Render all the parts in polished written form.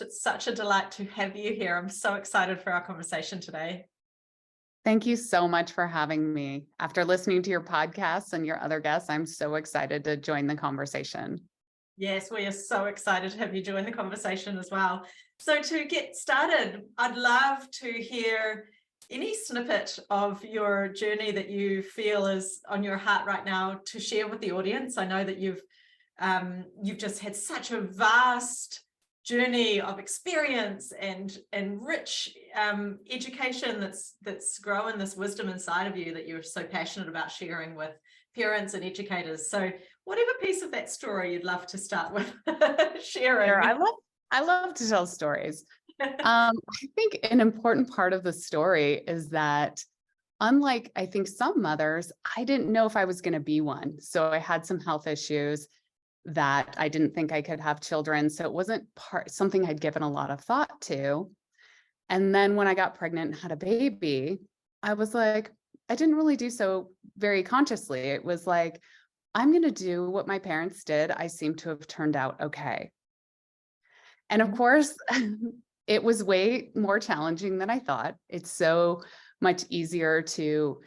It's such a delight to have you here. I'm so excited for our conversation today. Thank you so much for having me. After listening to your podcasts and your other guests, I'm so excited to join the conversation. Yes, we are so excited to have you join the conversation as well. So to get started, I'd love to hear any snippet of your journey that you feel is on your heart right now to share with the audience. I know that you've just had such a vast journey of experience and rich education that's grown this wisdom inside of you that you're so passionate about sharing with parents and educators. So whatever piece of that story you'd love to start with sharing. Sure, I love to tell stories. I think an important part of the story is that unlike I think some mothers, I didn't know if I was going to be one. So I had some health issues that I didn't think I could have children. So it wasn't something I'd given a lot of thought to. And then when I got pregnant and had a baby, I was like, I didn't really do so very consciously. It was like, I'm going to do what my parents did. I seem to have turned out okay. And of course, it was way more challenging than I thought. It's so much easier to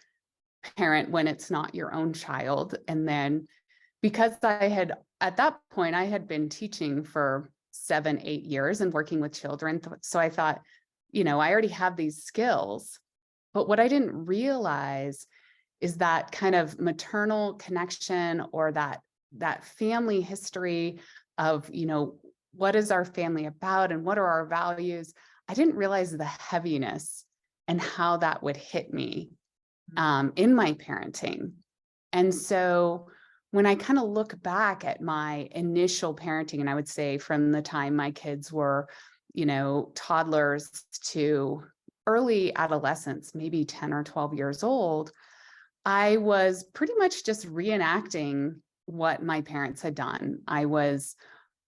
parent when it's not your own child. And then because at that point, I had been teaching for 7-8 years and working with children. So I thought, I already have these skills. But what I didn't realize is that kind of maternal connection or that family history of, what is our family about and what are our values? I didn't realize the heaviness and how that would hit me in my parenting. And so when I kind of look back at my initial parenting, and I would say from the time my kids were, toddlers to early adolescence, maybe 10 or 12 years old, I was pretty much just reenacting what my parents had done. I was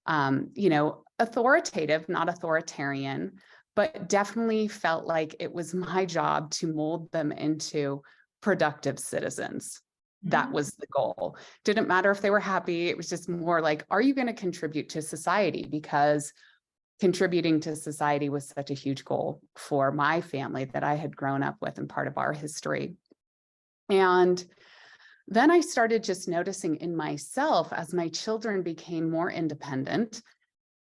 authoritative, not authoritarian, but definitely felt like it was my job to mold them into productive citizens. That was the goal. Didn't matter if they were happy. It was just more like, are you going to contribute to society? Because contributing to society was such a huge goal for my family that I had grown up with and part of our history. And then I started just noticing in myself as my children became more independent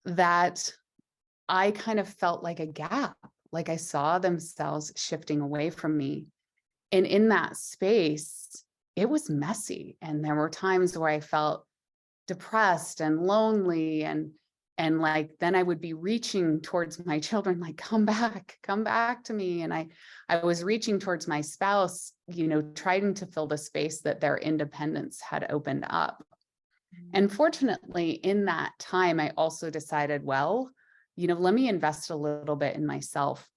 that I kind of felt like a gap, like I saw themselves shifting away from me. And in that space, it was messy. And there were times where I felt depressed and lonely and like, then I would be reaching towards my children, like, come back to me. And I was reaching towards my spouse, trying to fill the space that their independence had opened up. And fortunately, in that time, I also decided, well, let me invest a little bit in myself.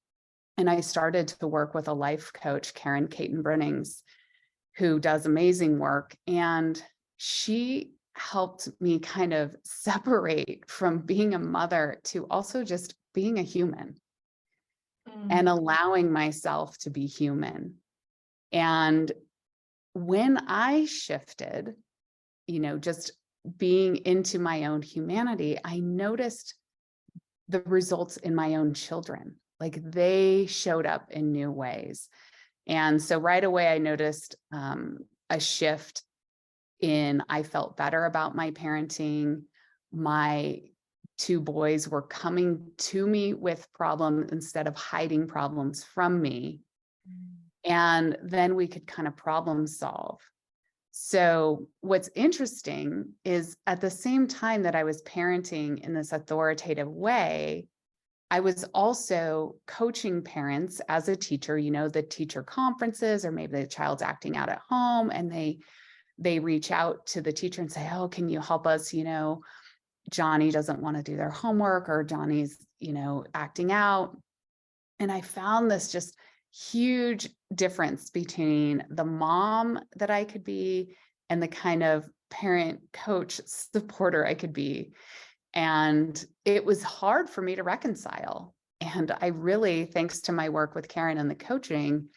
And I started to work with a life coach, Karen Caton-Brennings, who does amazing work. And she helped me kind of separate from being a mother to also just being a human and allowing myself to be human. And when I shifted, just being into my own humanity, I noticed the results in my own children. Like they showed up in new ways. And so right away, I noticed a shift in, I felt better about my parenting. My 2 boys were coming to me with problems instead of hiding problems from me. And then we could kind of problem solve. So what's interesting is at the same time that I was parenting in this authoritative way, I was also coaching parents as a teacher, the teacher conferences, or maybe the child's acting out at home and they reach out to the teacher and say, oh, can you help us? Johnny doesn't want to do their homework, or Johnny's, acting out. And I found this just huge difference between the mom that I could be and the kind of parent, coach, supporter I could be. And it was hard for me to reconcile. And I really, thanks to my work with Karen and the coaching,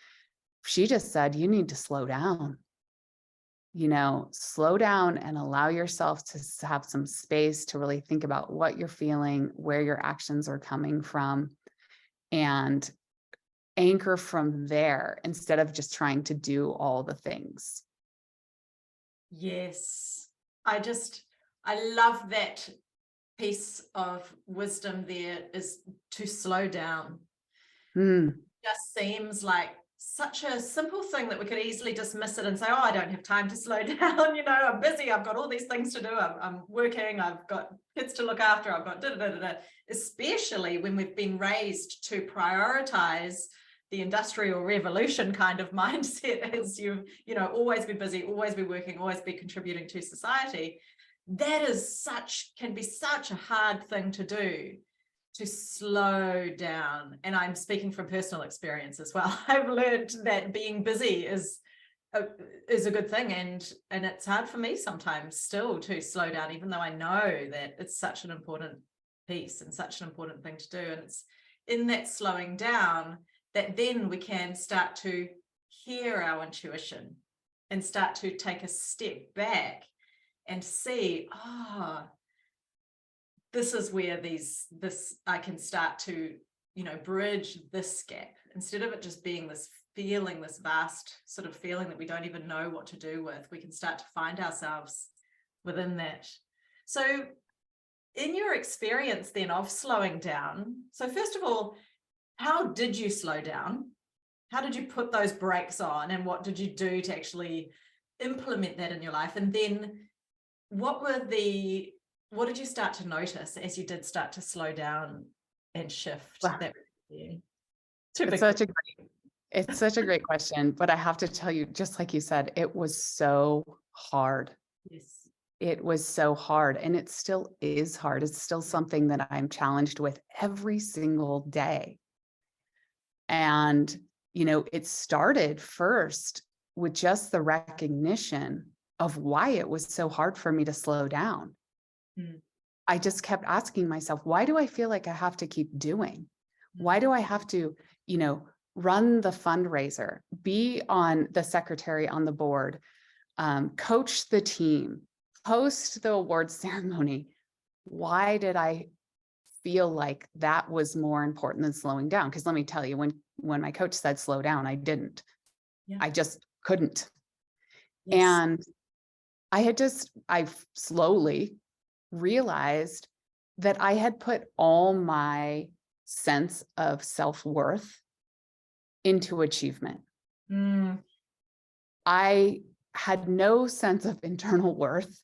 she just said, you need to slow down. slow down and allow yourself to have some space to really think about what you're feeling, where your actions are coming from, and anchor from there instead of just trying to do all the things. Yes. I love that piece of wisdom there, is to slow down. Just seems like such a simple thing that we could easily dismiss it and say, oh, I don't have time to slow down. I'm busy. I've got all these things to do. I'm working. I've got kids to look after. I've got especially when we've been raised to prioritize the industrial revolution kind of mindset, as always be busy, always be working, always be contributing to society. That can be such a hard thing to do, to slow down. And I'm speaking from personal experience as well. I've learned that being busy is a good thing, and it's hard for me sometimes still to slow down, even though I know that it's such an important piece and such an important thing to do. And it's in that slowing down that then we can start to hear our intuition and start to take a step back and see, this is where I can start to, bridge this gap, instead of it just being this feeling, this vast sort of feeling that we don't even know what to do with. We can start to find ourselves within that. So in your experience then of slowing down, so first of all, how did you slow down? How did you put those brakes on, and what did you do to actually implement that in your life? And then what did you start to notice as you did start to slow down and shift? Wow. It's such a great question, but I have to tell you, just like you said, it was so hard. Yes. It was so hard, and it still is hard. It's still something that I'm challenged with every single day. And, it started first with just the recognition of why it was so hard for me to slow down. I just kept asking myself, why do I feel like I have to keep doing? Why do I have to, run the fundraiser, be on the secretary on the board, coach the team, host the awards ceremony? Why did I feel like that was more important than slowing down? Because let me tell you, when my coach said slow down, I didn't. Yeah. I just couldn't. Yes. And I've slowly realized that I had put all my sense of self-worth into achievement. I had no sense of internal worth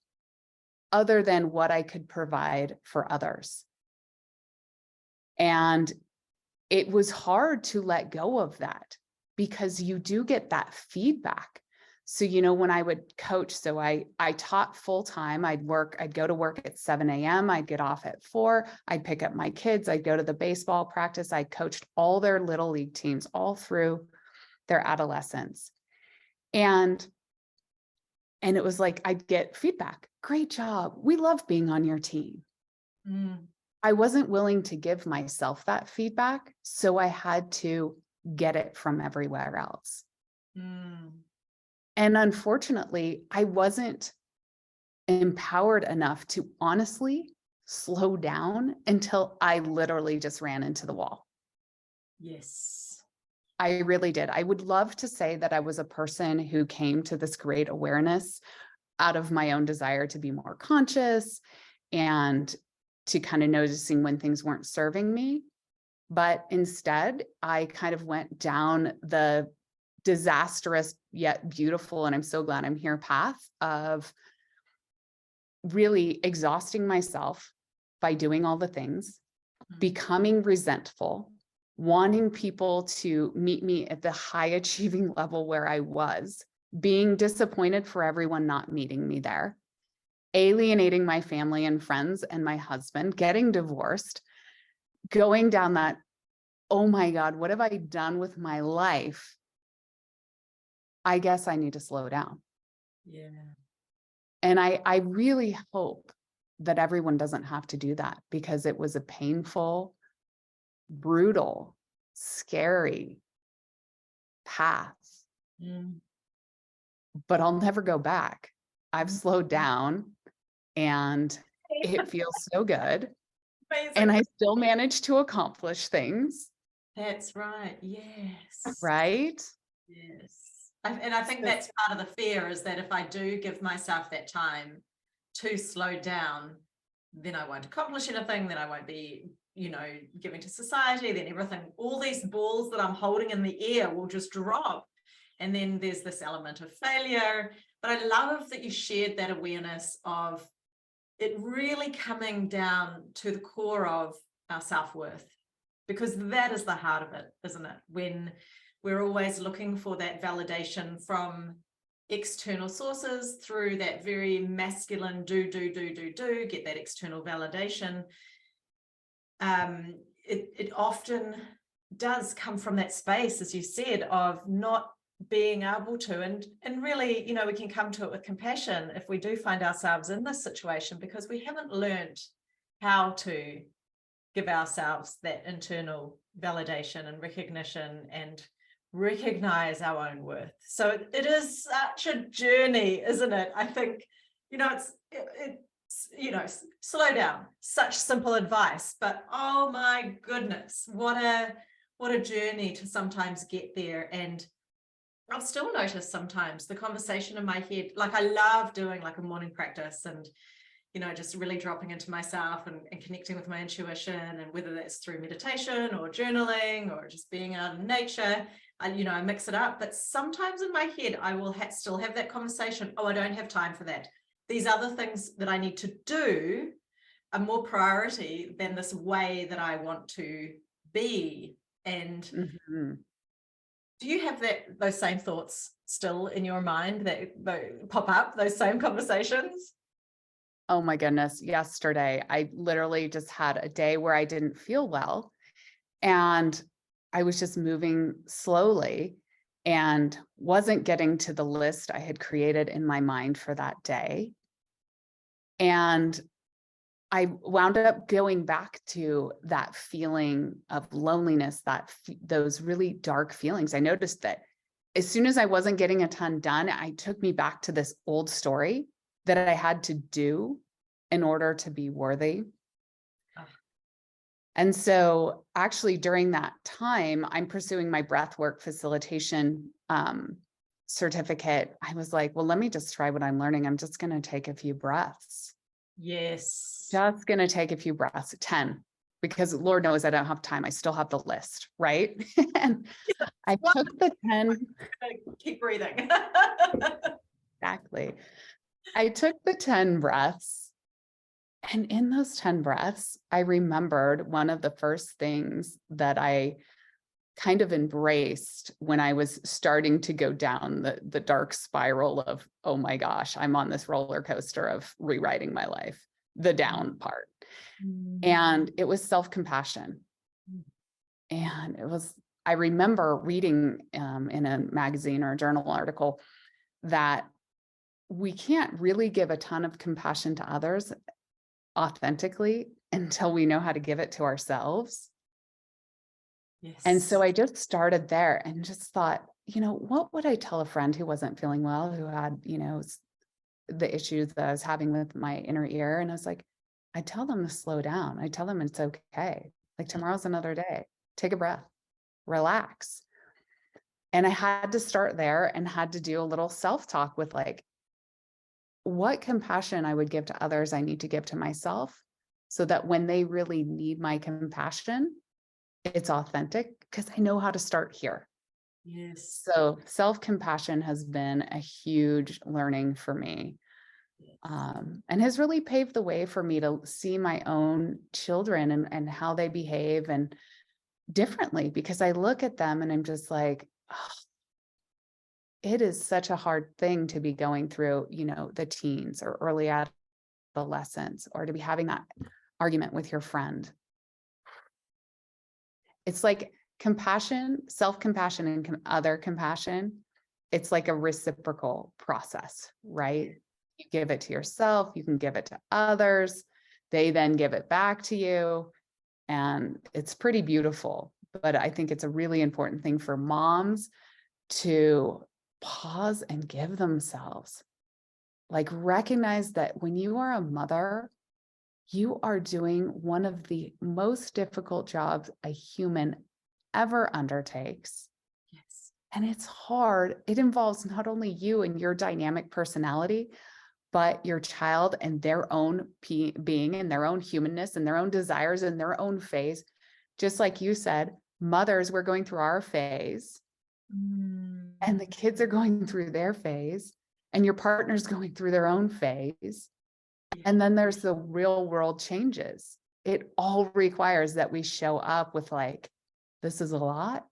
other than what I could provide for others. And it was hard to let go of that, because you do get that feedback. So, when I would coach, so I taught full time. I'd go to work at 7 a.m. I'd get off at 4. I'd pick up my kids. I'd go to the baseball practice. I coached all their little league teams all through their adolescence. And it was like, I'd get feedback. Great job. We love being on your team. I wasn't willing to give myself that feedback, so I had to get it from everywhere else. And unfortunately, I wasn't empowered enough to honestly slow down until I literally just ran into the wall. Yes. I really did. I would love to say that I was a person who came to this great awareness out of my own desire to be more conscious and to kind of noticing when things weren't serving me. But instead, I kind of went down the disastrous yet beautiful, and I'm so glad I'm here, path of really exhausting myself by doing all the things, becoming resentful, wanting people to meet me at the high achieving level where I was, being disappointed for everyone not meeting me there, alienating my family and friends and my husband, getting divorced, going down that, oh my God, what have I done with my life? I guess I need to slow down. Yeah. And I really hope that everyone doesn't have to do that, because it was a painful, brutal, scary path. but I'll never go back. I've slowed down and it feels so good. Amazing. And I still manage to accomplish things. That's right. Yes. Right? Yes. And I think that's part of the fear, is that if I do give myself that time to slow down, then I won't accomplish anything, then I won't be, giving to society, then everything, all these balls that I'm holding in the air will just drop. And then there's this element of failure. But I love that you shared that awareness of it really coming down to the core of our self-worth, because that is the heart of it, isn't it? When we're always looking for that validation from external sources through that very masculine do, get that external validation. It often does come from that space, as you said, of not being able to, and really, we can come to it with compassion if we do find ourselves in this situation, because we haven't learned how to give ourselves that internal validation and recognition and recognize our own worth. So it is such a journey, isn't it? I think, it's slow down, such simple advice, but oh my goodness, what a journey to sometimes get there. And I've still noticed sometimes the conversation in my head, like I love doing like a morning practice and, just really dropping into myself and connecting with my intuition, and whether that's through meditation or journaling or just being out in nature, I mix it up. But sometimes in my head, I will still have that conversation. Oh, I don't have time for that. These other things that I need to do are more priority than this way that I want to be. And do you have those same thoughts still in your mind that pop up, those same conversations? Oh my goodness. Yesterday, I literally just had a day where I didn't feel well, and I was just moving slowly and wasn't getting to the list I had created in my mind for that day. And I wound up going back to that feeling of loneliness, those really dark feelings. I noticed that as soon as I wasn't getting a ton done, it took me back to this old story that I had to do in order to be worthy. And so actually during that time, I'm pursuing my breathwork facilitation certificate. I was like, well, let me just try what I'm learning. I'm just going to take a few breaths. Yes. Just going to take a few breaths, 10, because Lord knows I don't have time. I still have the list, right? And I took the 10. Keep breathing. Exactly. I took the 10 breaths. And in those 10 breaths, I remembered one of the first things that I kind of embraced when I was starting to go down the dark spiral of, oh my gosh, I'm on this roller coaster of rewriting my life, the down part. And it was self-compassion. And I remember reading in a magazine or a journal article that we can't really give a ton of compassion to others authentically until we know how to give it to ourselves. Yes. And so I just started there and just thought, what would I tell a friend who wasn't feeling well, who had, the issues that I was having with my inner ear? And I was like, I tell them to slow down. I tell them it's okay. Like tomorrow's another day. Take a breath, relax. And I had to start there and had to do a little self-talk with like, what compassion I would give to others, I need to give to myself, so that when they really need my compassion, it's authentic, because I know how to start here. Yes. So self-compassion has been a huge learning for me, and has really paved the way for me to see my own children and how they behave and differently, because I look at them and I'm just like, oh, it is such a hard thing to be going through, the teens or early adolescence, or to be having that argument with your friend. It's like compassion, self-compassion, and other compassion. It's like a reciprocal process, right? You give it to yourself, you can give it to others. They then give it back to you. And it's pretty beautiful. But I think it's a really important thing for moms to pause and give themselves. Like, recognize that when you are a mother, you are doing one of the most difficult jobs a human ever undertakes. Yes. And it's hard. It involves not only you and your dynamic personality, but your child and their own being and their own humanness and their own desires and their own phase. Just like you said, mothers, we're going through our phase, and the kids are going through their phase, and your partner's going through their own phase. And then there's the real world changes. It all requires that we show up with like, this is a lot.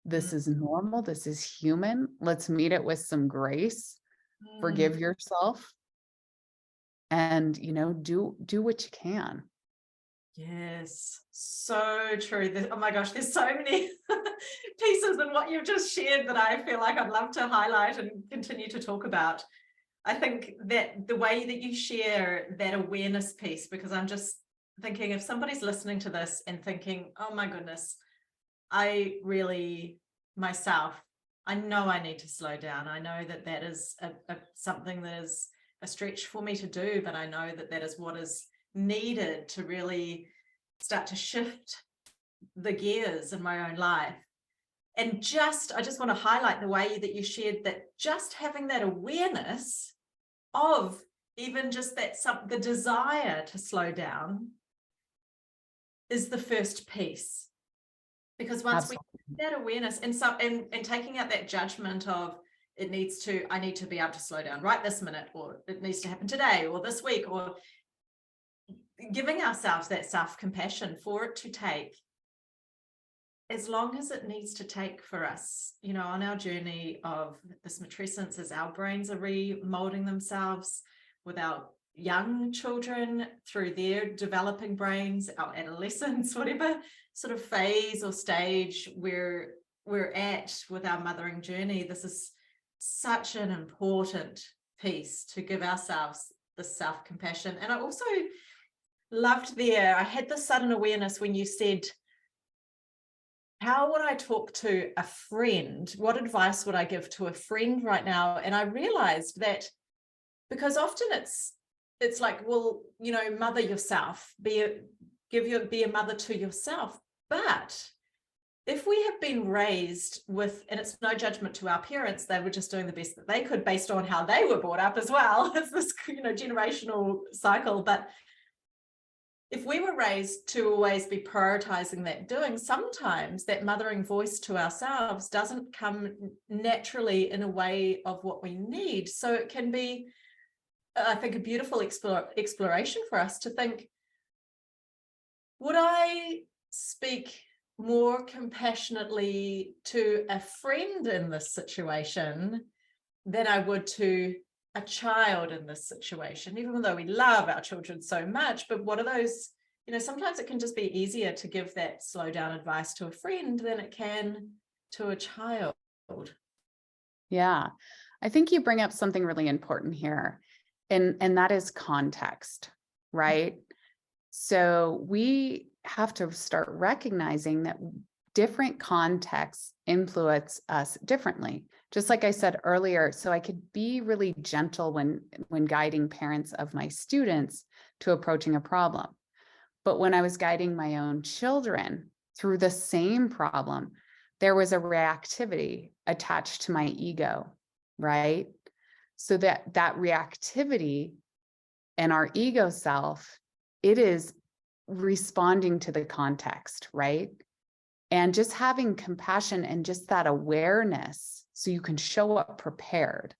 This is normal. This is human. Let's meet it with some grace. Forgive yourself. And, do what you can. Yes, so true. Oh my gosh, there's so many pieces in what you've just shared that I feel like I'd love to highlight and continue to talk about. I think that the way that you share that awareness piece, because I'm just thinking if somebody's listening to this and thinking, oh my goodness, I really myself, I know I need to slow down. I know that that is something that is a stretch for me to do, but I know that that is what is needed to really start to shift the gears in my own life. And I just want to highlight the way that you shared that just having that awareness of even just the desire to slow down is the first piece. Because once Absolutely. we have that awareness and taking out that judgment of I need to be able to slow down right this minute, or it needs to happen today or this week, or giving ourselves that self-compassion for it to take as long as it needs to take for us, on our journey of this matrescence, as our brains are remolding themselves with our young children through their developing brains, our adolescents, whatever sort of phase or stage we're at with our mothering journey. This is such an important piece to give ourselves the self-compassion. And I also loved I had this sudden awareness when you said, how would I talk to a friend? What advice would I give to a friend right now? And I realized that because often it's like, well, mother yourself, be a mother to yourself. But if we have been raised with, and it's no judgment to our parents, they were just doing the best that they could based on how they were brought up as well. It's this, generational cycle. But if we were raised to always be prioritizing that doing, sometimes that mothering voice to ourselves doesn't come naturally in a way of what we need. So it can be, I think, a beautiful exploration for us to think, would I speak more compassionately to a friend in this situation than I would to a child in this situation, even though we love our children so much? But what are those, sometimes it can just be easier to give that slow down advice to a friend than it can to a child. Yeah, I think you bring up something really important here, and that is context, right? So we have to start recognizing that different contexts influence us differently. Just like I said earlier, so I could be really gentle when guiding parents of my students to approaching a problem. But when I was guiding my own children through the same problem, there was a reactivity attached to my ego, right? So that reactivity and our ego self, it is responding to the context, right? And just having compassion and just that awareness so you can show up prepared.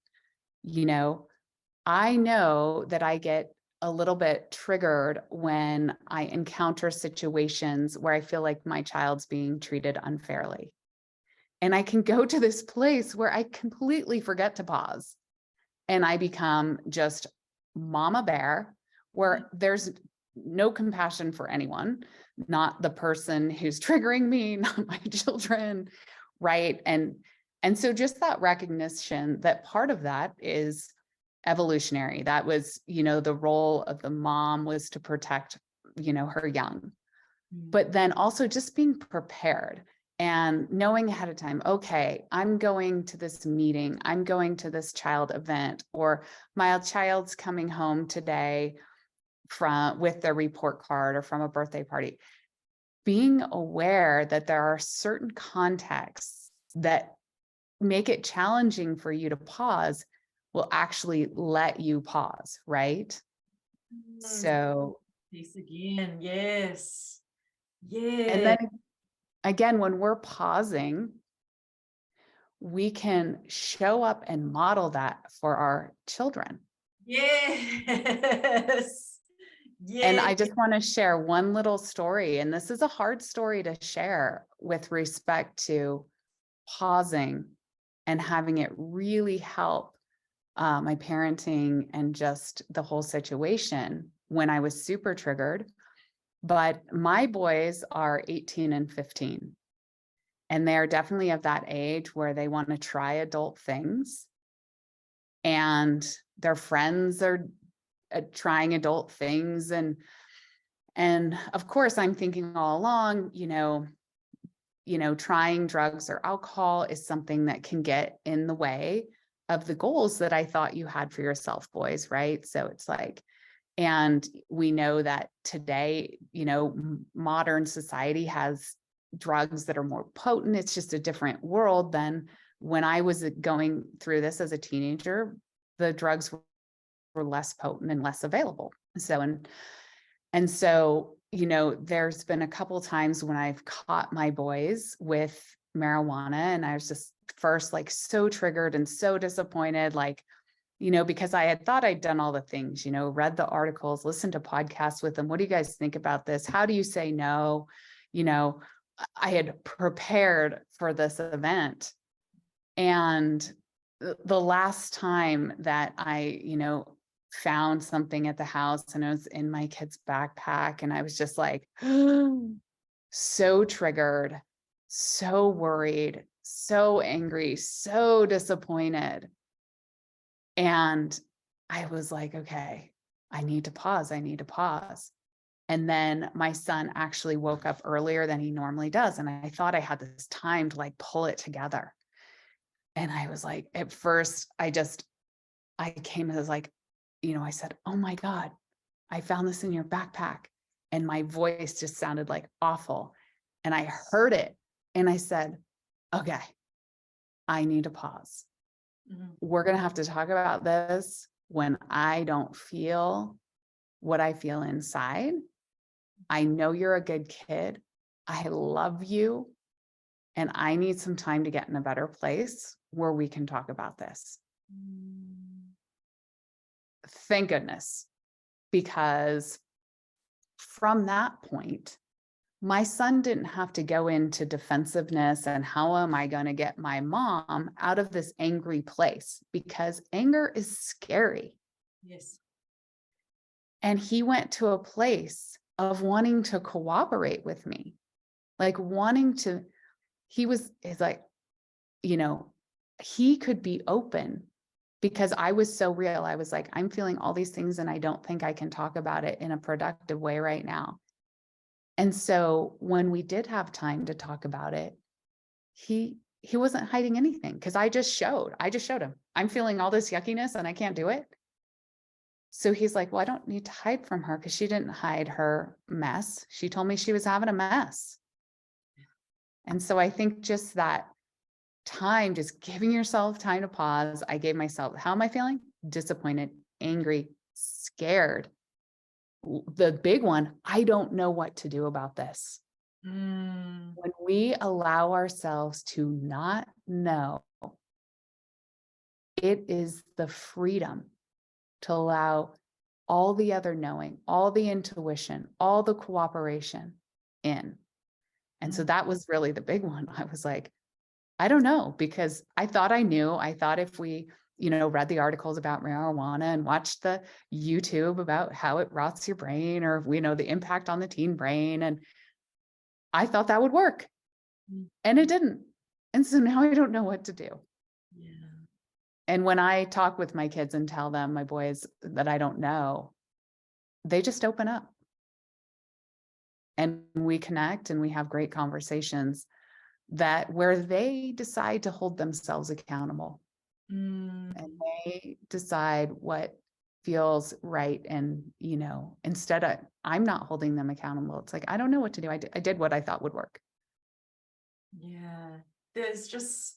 I know that I get a little bit triggered when I encounter situations where I feel like my child's being treated unfairly. And I can go to this place where I completely forget to pause and I become just mama bear, where there's no compassion for anyone, not the person who's triggering me, not my children, right? And so just that recognition that part of that is evolutionary. That was, the role of the mom was to protect, her young. But then also just being prepared. and knowing ahead of time, okay, I'm going to this meeting, I'm going to this child event, or my child's coming home today with their report card or from a birthday party. Being aware that there are certain contexts that make it challenging for you to pause will actually let you pause, right? So, Piece again, yes. and Yeah. then again, when we're pausing, we can show up and model that for our children. Yes. And Yeah. I just want to share one little story, and this is a hard story to share with respect to pausing and having it really help my parenting and just the whole situation when I was super triggered. But my boys are 18 and 15, and they're definitely of that age where they want to try adult things. And their friends are trying adult things. And of course, I'm thinking all along, trying drugs or alcohol is something that can get in the way of the goals that I thought you had for yourself, boys, right? So it's like, and we know that today, modern society has drugs that are more potent. It's just a different world than when I was going through this as a teenager. The drugs were less potent and less available. And so, there's been a couple times when I've caught my boys with marijuana, and I was just first like so triggered and so disappointed, like, because I had thought I'd done all the things, read the articles, listened to podcasts with them. What do you guys think about this? How do you say no? I had prepared for this event. And the last time that I, found something at the house and it was in my kid's backpack, and I was just like, so triggered, so worried, so angry, so disappointed. And I was like, okay, I need to pause. I need to pause. And then my son actually woke up earlier than he normally does. And I thought I had this time to like pull it together. And I was like, at first, I came as like, I said, oh my God, I found this in your backpack. And my voice just sounded like awful. And I heard it. And I said, okay, I need to pause. We're going to have to talk about this when I don't feel what I feel inside. I know you're a good kid. I love you. And I need some time to get in a better place where we can talk about this. Thank goodness, because from that point, my son didn't have to go into defensiveness and how am I going to get my mom out of this angry place, because anger is scary. Yes. And he went to a place of wanting to cooperate with me, like is like, he could be open because I was so real. I was like, I'm feeling all these things and I don't think I can talk about it in a productive way right now. And so when we did have time to talk about it, he wasn't hiding anything, because I just showed him I'm feeling all this yuckiness and I can't do it. So he's like, well, I don't need to hide from her because she didn't hide her mess. She told me she was having a mess. And so I think just that time, just giving yourself time to pause. I gave myself, how am I feeling? Disappointed, angry, scared. The big one, I don't know what to do about this. When we allow ourselves to not know, it is the freedom to allow all the other knowing, all the intuition, all the cooperation in. And so that was really the big one. I was like, I don't know, because I thought I knew. I thought if we, read the articles about marijuana and watched the YouTube about how it rots your brain, or, the impact on the teen brain. And I thought that would work, and it didn't. And so now I don't know what to do. Yeah. And when I talk with my kids and tell them, my boys, that I don't know, they just open up and we connect and we have great conversations. that where they decide to hold themselves accountable Mm. and they decide what feels right. And, instead of, I'm not holding them accountable. It's like, I don't know what to do. I did what I thought would work. Yeah, there's just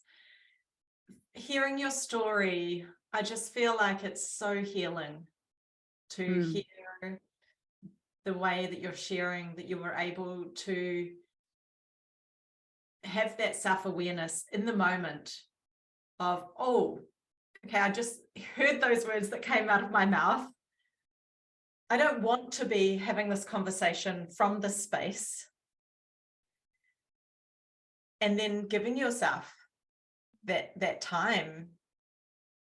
hearing your story. I just feel like it's so healing to hear the way that you're sharing, that you were able to have that self-awareness in the moment of, oh, okay, I just heard those words that came out of my mouth. I don't want to be having this conversation from this space. And then giving yourself that time,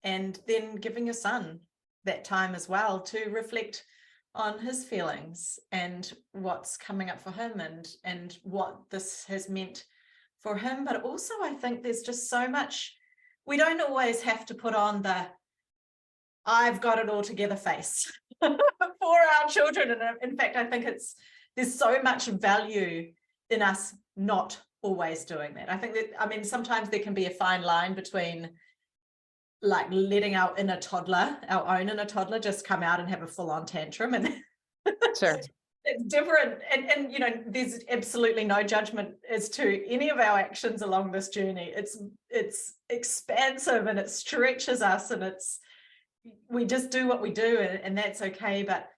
and then giving your son that time as well to reflect on his feelings and what's coming up for him, and what this has meant for him. But also, I think there's just so much, we don't always have to put on the I've got it all together face for our children. And in fact, I think there's so much value in us not always doing that. I think that, I mean, sometimes there can be a fine line between like letting our own inner toddler just come out and have a full-on tantrum, and Sure. it's different. And there's absolutely no judgment as to any of our actions along this journey. It's expansive and it stretches us, and we just do what we do, and that's okay. But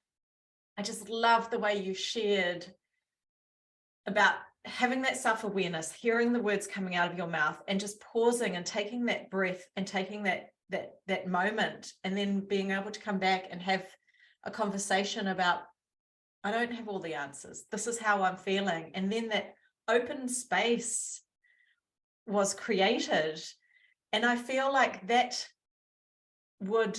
I just love the way you shared about having that self-awareness, hearing the words coming out of your mouth, and just pausing and taking that breath and taking that moment, and then being able to come back and have a conversation about, I don't have all the answers. This is how I'm feeling. And then that open space was created. And I feel like that would,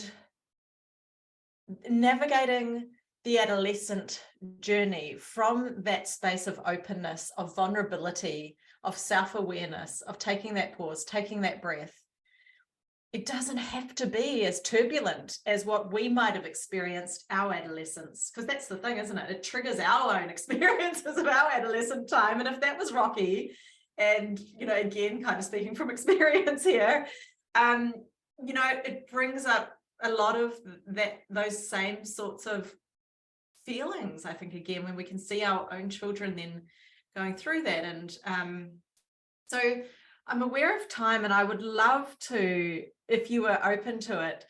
navigating the adolescent journey from that space of openness, of vulnerability, of self-awareness, of taking that pause, taking that breath, it doesn't have to be as turbulent as what we might have experienced our adolescence, because that's the thing, isn't it? It triggers our own experiences of our adolescent time. And if that was rocky, and, again, kind of speaking from experience here, it brings up a lot of those same sorts of feelings, I think, again, when we can see our own children then going through that. And so I'm aware of time, and I would love to, if you were open to it,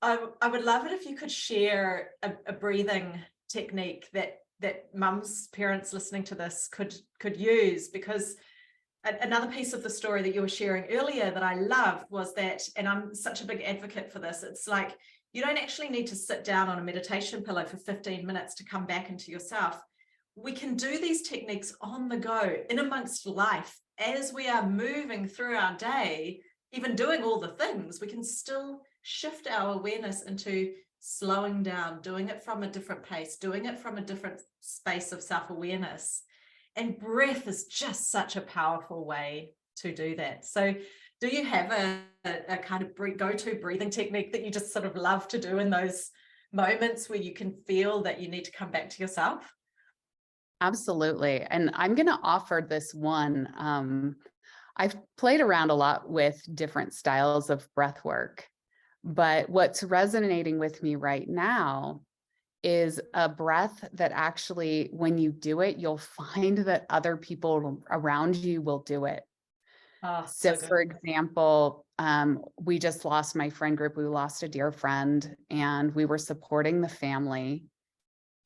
I would love it if you could share a breathing technique that mums, parents listening to this could use. Because another piece of the story that you were sharing earlier that I loved was that, and I'm such a big advocate for this, it's like, you don't actually need to sit down on a meditation pillow for 15 minutes to come back into yourself. We can do these techniques on the go, in amongst life, as we are moving through our day, even doing all the things. We can still shift our awareness into slowing down, doing it from a different pace, doing it from a different space of self-awareness. And breath is just such a powerful way to do that. So do you have a kind of go-to breathing technique that you just sort of love to do in those moments where you can feel that you need to come back to yourself? Absolutely. And I'm going to offer this one. I've played around a lot with different styles of breath work, but what's resonating with me right now is a breath that actually, when you do it, you'll find that other people around you will do it. Oh, So so good. for example, we just lost my friend group. We lost a dear friend, and we were supporting the family.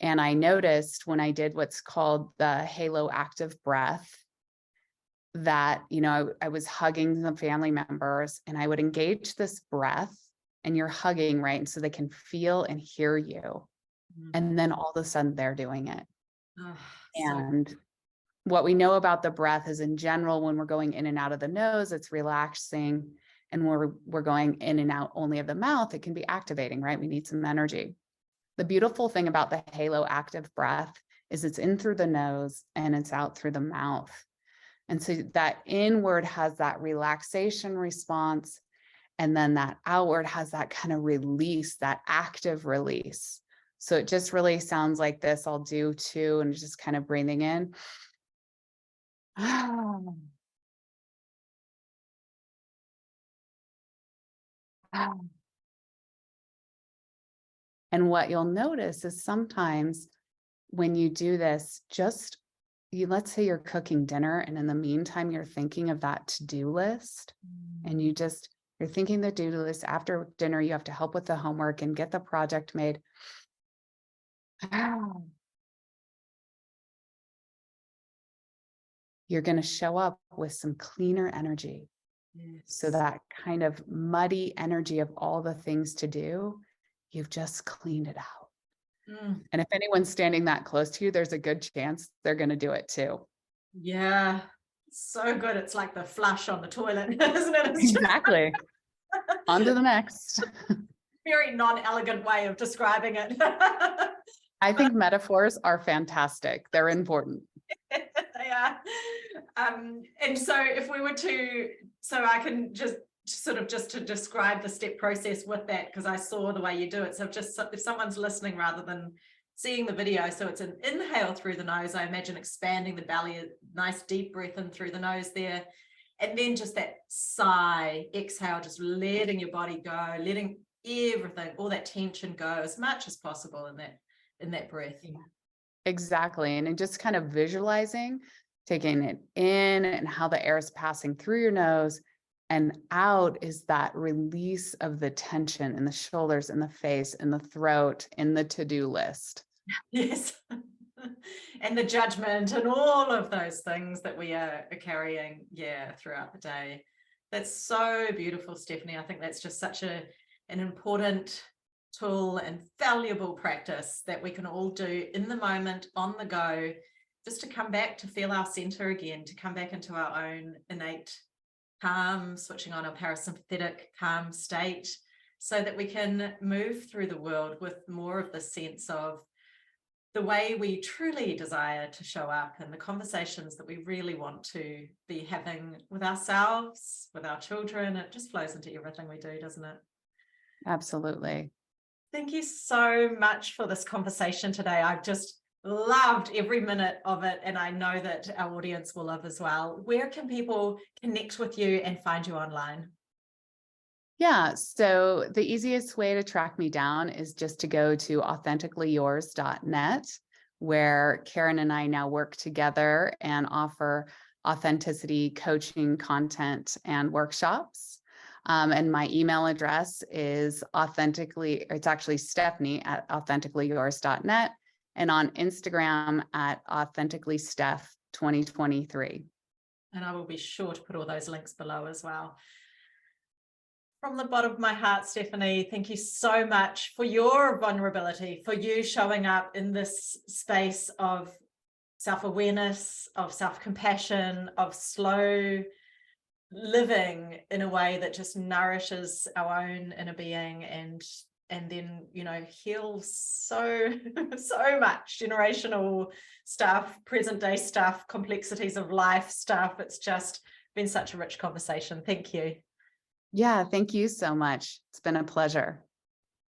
And I noticed when I did what's called the halo active breath that, I was hugging the family members, and I would engage this breath, and you're hugging, right? And so they can feel and hear you. And then all of a sudden they're doing it. Oh, And what we know about the breath is, in general, when we're going in and out of the nose, it's relaxing. And we're going in and out only of the mouth, it can be activating, right? We need some energy. The beautiful thing about the halo active breath is it's in through the nose and it's out through the mouth. And so that inward has that relaxation response. And then that outward has that kind of release, that active release. So it just really sounds like this. I'll do two, and just kind of breathing in. And what you'll notice is sometimes when you do this, just let's say you're cooking dinner, and in the meantime, you're thinking of that to-do list, and you're thinking the to-do list. After dinner, you have to help with the homework and get the project made. You're going to show up with some cleaner energy. Yes. So that kind of muddy energy of all the things to do, you've just cleaned it out. And if anyone's standing that close to you, there's a good chance they're going to do it too. Yeah, so good. It's like the flush on the toilet, isn't it? It's Exactly. On to the next. very non-elegant way of describing it. I think metaphors are fantastic. They're important. They are. And so if we were to, so I can just to describe the step process with that, because I saw the way you do it. So just if someone's listening rather than seeing the video, so it's an inhale through the nose. I imagine expanding the belly, a nice deep breath in through the nose there. And then just that sigh, exhale, just letting your body go, letting everything, all that tension go as much as possible in that breath. Yeah. Exactly. And just kind of visualizing, taking it in and how the air is passing through your nose, and out is that release of the tension in the shoulders, in the face, in the throat, in the to-do list. Yes. And the judgment and all of those things that we are carrying, throughout the day. That's so beautiful, Stephanie. I think that's just such an important tool and valuable practice that we can all do in the moment, on the go, just to come back to feel our center again, to come back into our own innate calm, switching on our parasympathetic calm state, so that we can move through the world with more of the sense of the way we truly desire to show up, and the conversations that we really want to be having with ourselves, with our children. It just flows into everything we do, doesn't it? Absolutely. Thank you so much for this conversation today. I've just loved every minute of it, and I know that our audience will love as well. Where can people connect with you and find you online? Yeah, so the easiest way to track me down is just to go to authenticallyyours.net, where Karen and I now work together and offer authenticity coaching content and workshops. And my email address is it's actually Stephanie@authenticallyyours.net, and on Instagram at authenticallysteph2023. And I will be sure to put all those links below as well. From the bottom of my heart, Stephanie, thank you so much for your vulnerability, for you showing up in this space of self-awareness, of self-compassion, of slow living in a way that just nourishes our own inner being, and then, heals so much generational stuff, present day stuff, complexities of life stuff. It's just been such a rich conversation. Thank you. Yeah, thank you so much. It's been a pleasure.